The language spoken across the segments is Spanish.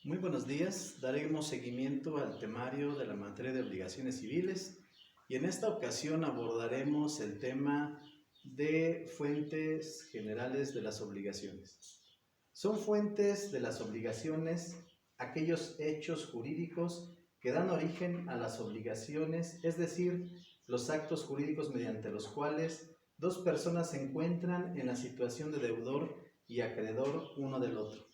Muy buenos días, daremos seguimiento al temario de la materia de obligaciones civiles y en esta ocasión abordaremos el tema de fuentes generales de las obligaciones. Son fuentes de las obligaciones aquellos hechos jurídicos que dan origen a las obligaciones, es decir, los actos jurídicos mediante los cuales dos personas se encuentran en la situación de deudor y acreedor uno del otro.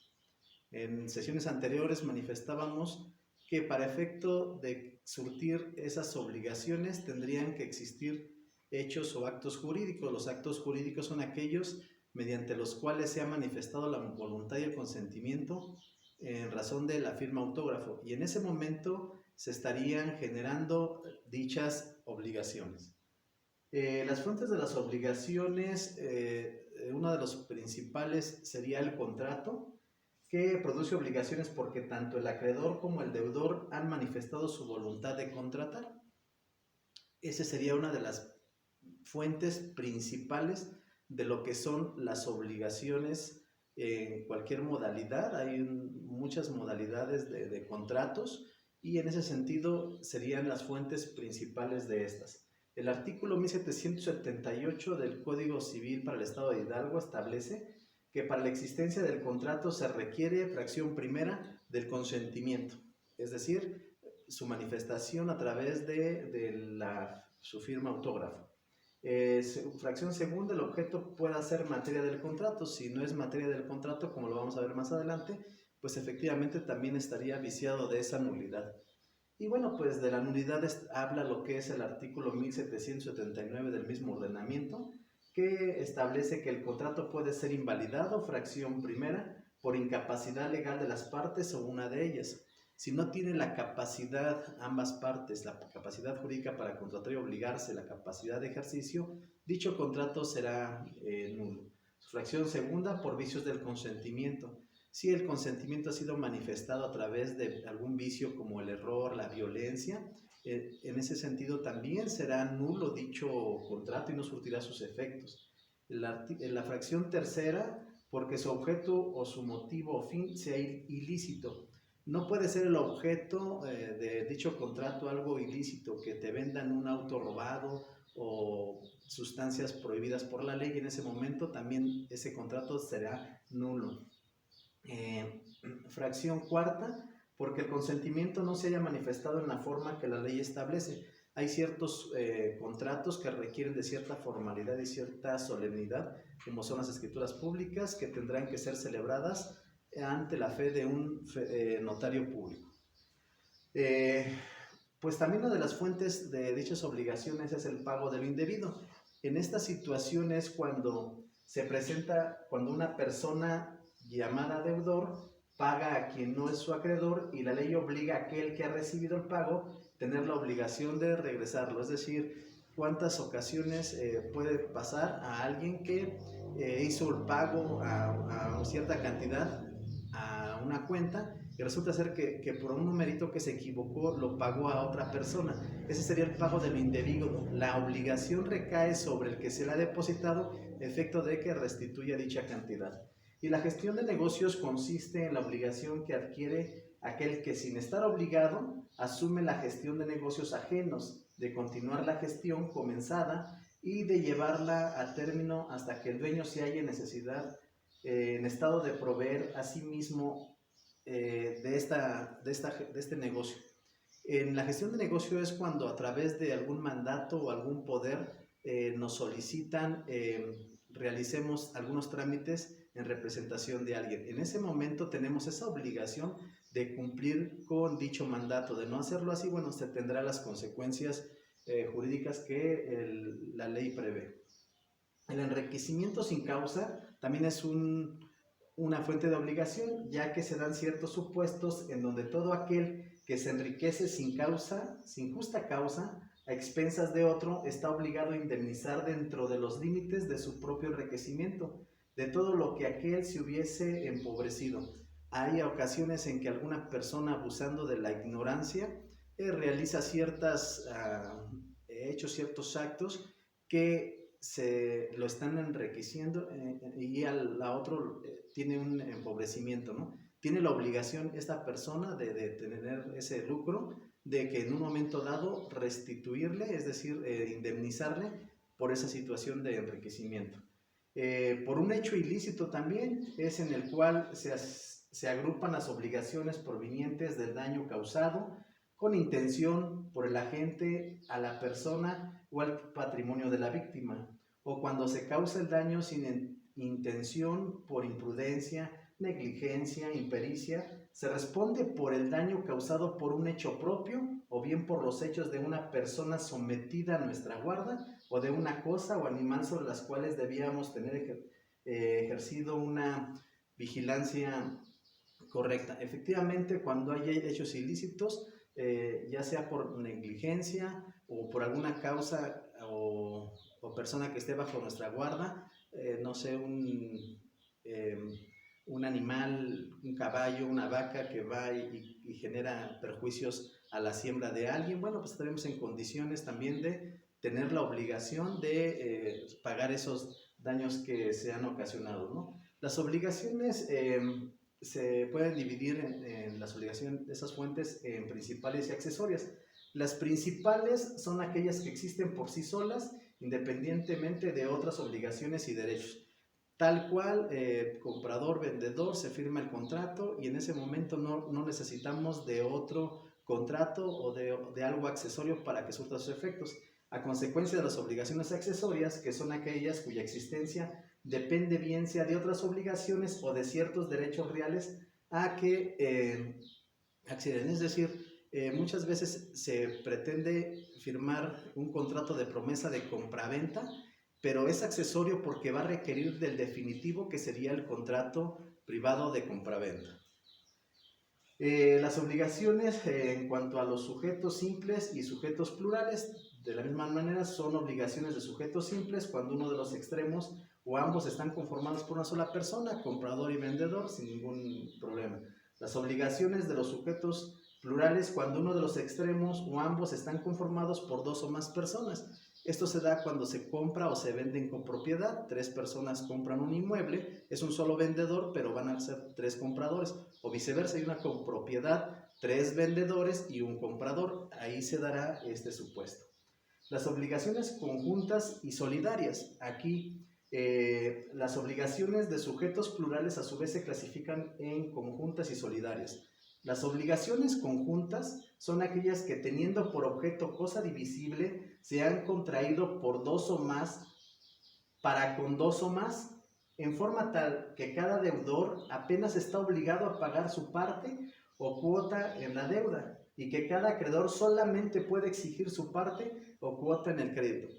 En sesiones anteriores manifestábamos que para efecto de surtir esas obligaciones tendrían que existir hechos o actos jurídicos. Los actos jurídicos son aquellos mediante los cuales se ha manifestado la voluntad y el consentimiento en razón de la firma autógrafo, y en ese momento se estarían generando dichas obligaciones. Las fuentes de las obligaciones, uno de los principales sería el contrato, que produce obligaciones porque tanto el acreedor como el deudor han manifestado su voluntad de contratar. Esa sería una de las fuentes principales de lo que son las obligaciones en cualquier modalidad. Hay muchas modalidades de contratos y en ese sentido serían las fuentes principales de estas. El artículo 1778 del Código Civil para el Estado de Hidalgo establece que para la existencia del contrato se requiere fracción primera del consentimiento, es decir, su manifestación a través de su firma autógrafo. Fracción segunda, el objeto pueda ser materia del contrato. Si no es materia del contrato, como lo vamos a ver más adelante, pues efectivamente también estaría viciado de esa nulidad. Y bueno, pues de la nulidad habla lo que es el artículo 1779 del mismo ordenamiento, que establece que el contrato puede ser invalidado, fracción primera, por incapacidad legal de las partes o una de ellas. Si no tiene la capacidad, ambas partes, la capacidad jurídica para contratar y obligarse, la capacidad de ejercicio, dicho contrato será nulo. Fracción segunda, por vicios del consentimiento. Si el consentimiento ha sido manifestado a través de algún vicio como el error, la violencia, en ese sentido también será nulo dicho contrato y no surtirá sus efectos. La fracción tercera, porque su objeto o su motivo o fin sea ilícito. No puede ser el objeto de dicho contrato algo ilícito, que te vendan un auto robado o sustancias prohibidas por la ley, y en ese momento también ese contrato será nulo. Fracción cuarta, porque el consentimiento no se haya manifestado en la forma que la ley establece. Hay ciertos contratos que requieren de cierta formalidad y cierta solemnidad, como son las escrituras públicas, que tendrán que ser celebradas ante la fe de un notario público. Pues también una de las fuentes de dichas obligaciones es el pago de lo indebido. En esta situación es cuando se presenta, cuando una persona llamada deudor paga a quien no es su acreedor, y la ley obliga a aquel que ha recibido el pago tener la obligación de regresarlo. Es decir, cuántas ocasiones puede pasar a alguien que hizo el pago a cierta cantidad a una cuenta, y resulta ser que por un numerito que se equivocó lo pagó a otra persona. Ese sería el pago de lo indebido. La obligación recae sobre el que se le ha depositado, efecto de que restituya dicha cantidad. Y la gestión de negocios consiste en la obligación que adquiere aquel que, sin estar obligado, asume la gestión de negocios ajenos, de continuar la gestión comenzada y de llevarla a término hasta que el dueño se halle en estado de proveer a sí mismo de este negocio. En la gestión de negocio es cuando a través de algún mandato o algún poder nos solicitan realicemos algunos trámites en representación de alguien. En ese momento tenemos esa obligación de cumplir con dicho mandato. De no hacerlo así, bueno, se tendrá las consecuencias jurídicas que la ley prevé. El enriquecimiento sin causa también es una fuente de obligación, ya que se dan ciertos supuestos en donde todo aquel que se enriquece sin causa, sin justa causa, a expensas de otro, está obligado a indemnizar dentro de los límites de su propio enriquecimiento, de todo lo que aquel se hubiese empobrecido. Hay ocasiones en que alguna persona, abusando de la ignorancia, realiza hechos, ciertos actos que se lo están enriqueciendo y la otro tiene un empobrecimiento, ¿no? tiene la obligación esta persona de tener ese lucro, de que en un momento dado restituirle, es decir, indemnizarle por esa situación de enriquecimiento. Por un hecho ilícito también es en el cual se agrupan las obligaciones provenientes del daño causado con intención por el agente a la persona o al patrimonio de la víctima, o cuando se causa el daño sin intención por imprudencia, negligencia, impericia, se responde por el daño causado por un hecho propio o bien por los hechos de una persona sometida a nuestra guarda o de una cosa o animal sobre las cuales debíamos tener ejercido una vigilancia correcta. Efectivamente, cuando hay hechos ilícitos, ya sea por negligencia o por alguna causa o persona que esté bajo nuestra guarda, no sé, un animal, un caballo, una vaca que va y genera perjuicios a la siembra de alguien, bueno, pues estaremos en condiciones también de tener la obligación de pagar esos daños que se han ocasionado, ¿no? Las obligaciones se pueden dividir en las obligaciones de esas fuentes en principales y accesorias. Las principales son aquellas que existen por sí solas, independientemente de otras obligaciones y derechos. Tal cual, comprador, vendedor, se firma el contrato y en ese momento no necesitamos de otro contrato o de algo accesorio para que surta sus efectos. A consecuencia de las obligaciones accesorias, que son aquellas cuya existencia depende bien sea de otras obligaciones o de ciertos derechos reales a que acceden. Es decir, muchas veces se pretende firmar un contrato de promesa de compraventa, pero es accesorio porque va a requerir del definitivo, que sería el contrato privado de compraventa. Las obligaciones en cuanto a los sujetos simples y sujetos plurales, de la misma manera, son obligaciones de sujetos simples cuando uno de los extremos o ambos están conformados por una sola persona, comprador y vendedor, sin ningún problema. Las obligaciones de los sujetos plurales cuando uno de los extremos o ambos están conformados por dos o más personas. Esto se da cuando se compra o se vende en copropiedad. Tres personas compran un inmueble, es un solo vendedor, pero van a ser tres compradores. O viceversa, hay una copropiedad, tres vendedores y un comprador. Ahí se dará este supuesto. Las obligaciones conjuntas y solidarias. Aquí las obligaciones de sujetos plurales a su vez se clasifican en conjuntas y solidarias. Las obligaciones conjuntas son aquellas que, teniendo por objeto cosa divisible, se han contraído por dos o más, para con dos o más, en forma tal que cada deudor apenas está obligado a pagar su parte o cuota en la deuda, y que cada acreedor solamente puede exigir su parte o cuota en el crédito.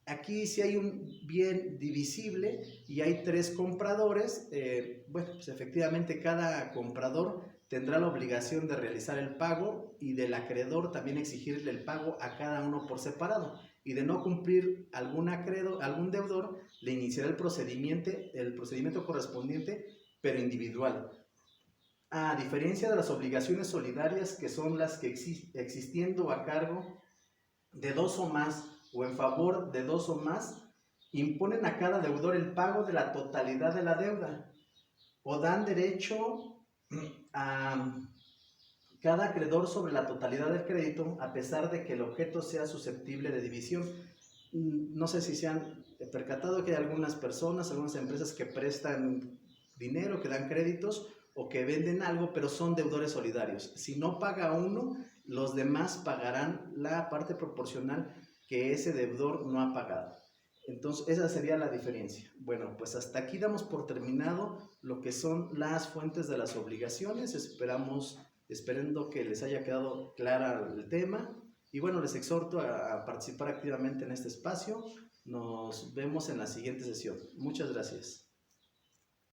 Aquí sí hay un bien divisible y hay tres compradores, bueno, pues efectivamente cada comprador tendrá la obligación de realizar el pago y del acreedor también exigirle el pago a cada uno por separado, y de no cumplir algún deudor le iniciará el procedimiento correspondiente, pero individual. A diferencia de las obligaciones solidarias, que son las que existiendo a cargo de dos o más o en favor de dos o más, imponen a cada deudor el pago de la totalidad de la deuda o dan derecho a cada acreedor sobre la totalidad del crédito, a pesar de que el objeto sea susceptible de división. No sé si se han percatado que hay algunas personas, algunas empresas que prestan dinero, que dan créditos o que venden algo, pero son deudores solidarios. Si no paga uno, los demás pagarán la parte proporcional que ese deudor no ha pagado. Entonces, esa sería la diferencia. Bueno, pues hasta aquí damos por terminado lo que son las fuentes de las obligaciones. Esperando que les haya quedado clara el tema. Y bueno, les exhorto a participar activamente en este espacio. Nos vemos en la siguiente sesión. Muchas gracias.